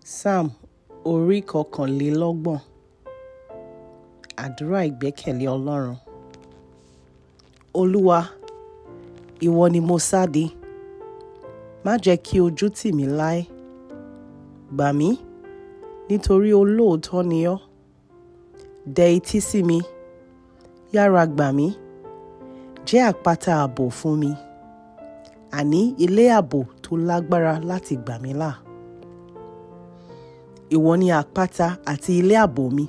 Psalm orí 21. Àdúrà ìgbẹ́kẹ̀lé Ọlọ́run. Olúwa, ìwọ ni mo sádi. Má jẹ́ kí ojú tì mí láé. Gbà mí, nítorí olóòótọ́ ni ọ́. Dẹ etí sí mi, yára gbà mí. Jẹ́ àpáta ààbò fún mi, àní ilé ààbò tó lágbára láti gbà mí là. Ìwọ ni àpáta àti ilé ààbò mi.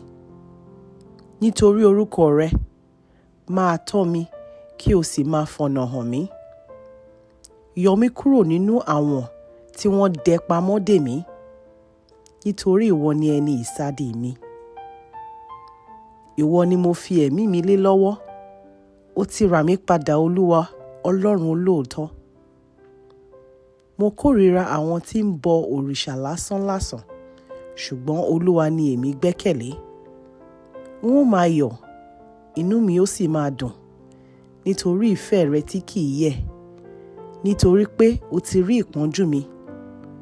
Nítorí orúkọ rẹ, máa tọ́ mi kí o sì máa fọ̀nà hàn mí. Yọ mí kúrò nínú àwọn tí wọ́n dẹ pamọ́ dè mí, nítorí ìwọ ni ẹni ìsádi mi. Ìwọ ni mo fi ẹ̀mí mi lé lọ́wọ́. Ó ti rà mí padà, Olúwa, Ọlọ́run olóòótọ́. Mo kórìíra àwọn tí ń bọ òrìṣà lásán, ṣùgbọ́n Olúwa ni èmi gbẹ́kẹ̀lé. N ó máa yọ̀, inú mi ó sì máa dùn, nítorí ìfẹ́ rẹ tí kìí yẹ̀. Nítorí pé o ti rí ìpọ́njú mi,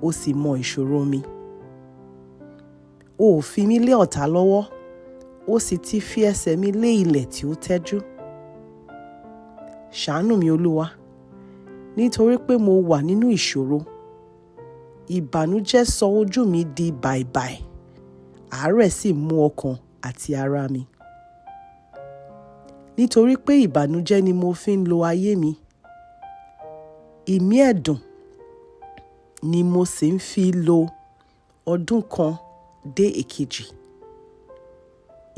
o sì mọ ìṣòro mi. O ò fi mí lé ọ̀tá lọ́wọ́, o sì ti fi ẹsẹ̀ mi lé ilẹ̀ tí ó tẹ́jú. Ṣàánú mi, Olúwa, nítorí pé mo wà nínú ìṣòro. Ìbànújẹ́ sọ ojú mi di bàìbàì, àárẹ̀ sì mú ọkàn àti ara mi. Nítorí pé ìbànújẹ́ ni mo fi ń lo ayé mi, ìmí ẹ̀dùn ni mo sì ń fi lo ọdún kan dé èkejì.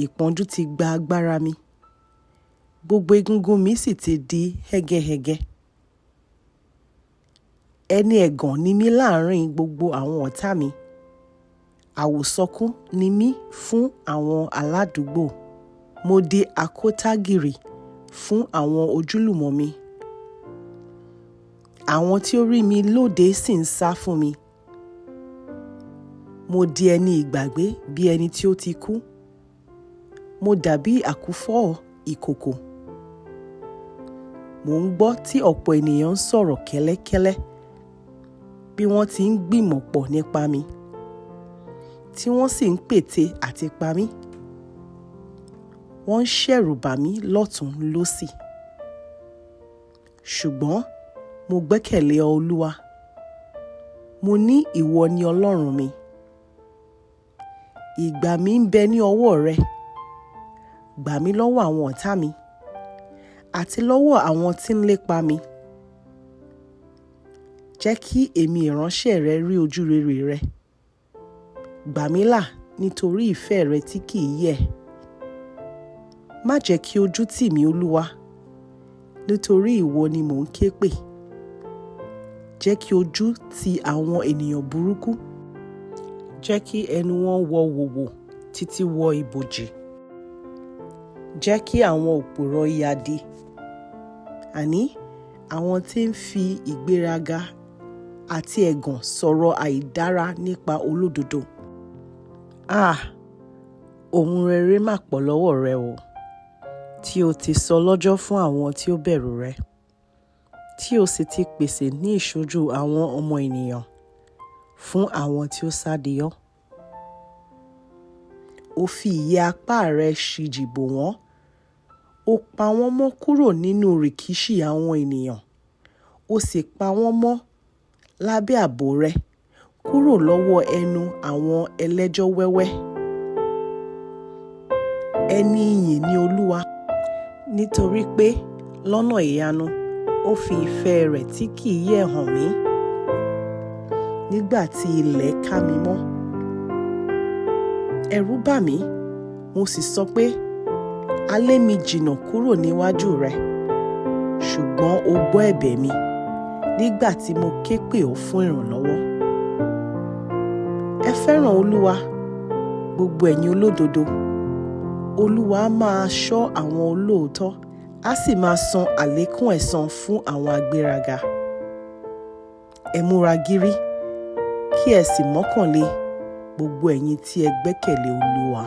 Ìpọ́njú ti gba agbára mi, gbogbo egungun mi sì ti di hẹ́gẹ́hẹ́gẹ́. Ẹni ẹ̀gàn ni mí láàrin gbogbo àwọn ọ̀tá mi. Àwòsọkún ni mí fún àwọn aládùúgbò. Mo di àkótágìrì fún àwọn ojúlùmọ̀ mi. Àwọn tí ó rí mi lóde sì ń sá fún mi. Mo di ẹni ìgbàgbé bí ẹni tí ó ti kú. Mo dàbí àkúfọ̀ ìkòkò. Mo ń gbọ́ tí ọ̀pọ̀ ènìyàn ń sọ̀rọ̀ kẹ́lẹ́kẹ́lẹ́ bí wọ́n ti ń gbìmọ̀ pọ̀ nípa mi, tí wọ́n sì ń pète àti pa mí. Wọ́n ń ṣẹ̀rù bà mí lọ́tùn lósì. Ṣùgbọ́n mo gbẹ́kẹ̀lé ọ, Olúwa. Mo ní ìwọ ni Ọlọ́run mi. Ìgbà mi ń bẹ ní ọwọ́ rẹ. Gbà mí lọ́wọ́ àwọn ọ̀tá mi àti lọ́wọ́ àwọn tí ń lépa mi. Jẹ́ kí èmi ìránṣẹ́ rẹ rí ojú rere rẹ. Gbà mí là nítorí ìfẹ́ rẹ tí kìí yẹ̀. Má jẹ́ kí ojú tì mí, Olúwa, nítorí ìwọ ni mò ń ké pè. Jẹ́ kí ojú ti àwọn ènìyàn burúkú. Jẹ́ kí ẹnu wọn wọ wòwò títí wọ ibojì. Jẹ́ kí àwọn òpùrọ́ yadi, àní àwọn tí ń fi ìgbéraga àti ẹ̀gàn sọ̀rọ̀ àìdára nípa olódodo. Ohun rere mà pọ̀ lọ́wọ́ rẹ o, tí o ti sọ lọ́jọ́ fún àwọn tí ó bẹ̀rù rẹ, tí o sì ti pèsè ní ìṣojú àwọn ọmọ ènìyàn fún àwọn tí ó sádi ọ́. O fi ìyẹ́ apá rẹ ṣìjì bò wọ́n. O pa wọ́n mọ́ kúrò nínú rìkíṣí àwọn ènìyàn. O sì pa wọ́n mọ́ lábẹ́ ààbò rẹ kúrò lọ́wọ́ ẹnu àwọn ẹlẹ́jọ́ wẹ́wẹ́. Ẹni ìyìn ni Olúwa, nítorí pé lọ́nà ìyanu ó fi ìfẹ́ rẹ̀ tí kìí yẹ̀ hàn mí. Nígbà tí ilẹ̀ ká mi mọ́, ẹ̀rù bà mí, mo sì sọ pé, a lé mi jìnnà kúrò níwájú rẹ. Ṣùgbọ́n o gbọ́ ẹ̀bẹ̀ mi nígbà tí mo ké pè ọ́ fún ìrànlọ́wọ́. Ẹ fẹ́ràn Olúwa, gbogbo ẹ̀yin olódodo. Olúwa máa ṣọ́ àwọn olóòótọ́, á sì máa san àlékún ẹ̀san fún àwọn agbéraga. Ẹ múra gírí, kí ẹ sì mọ́kànlé, gbogbo ẹ̀yin tí ẹ gbẹ́kẹ̀lé Olúwa.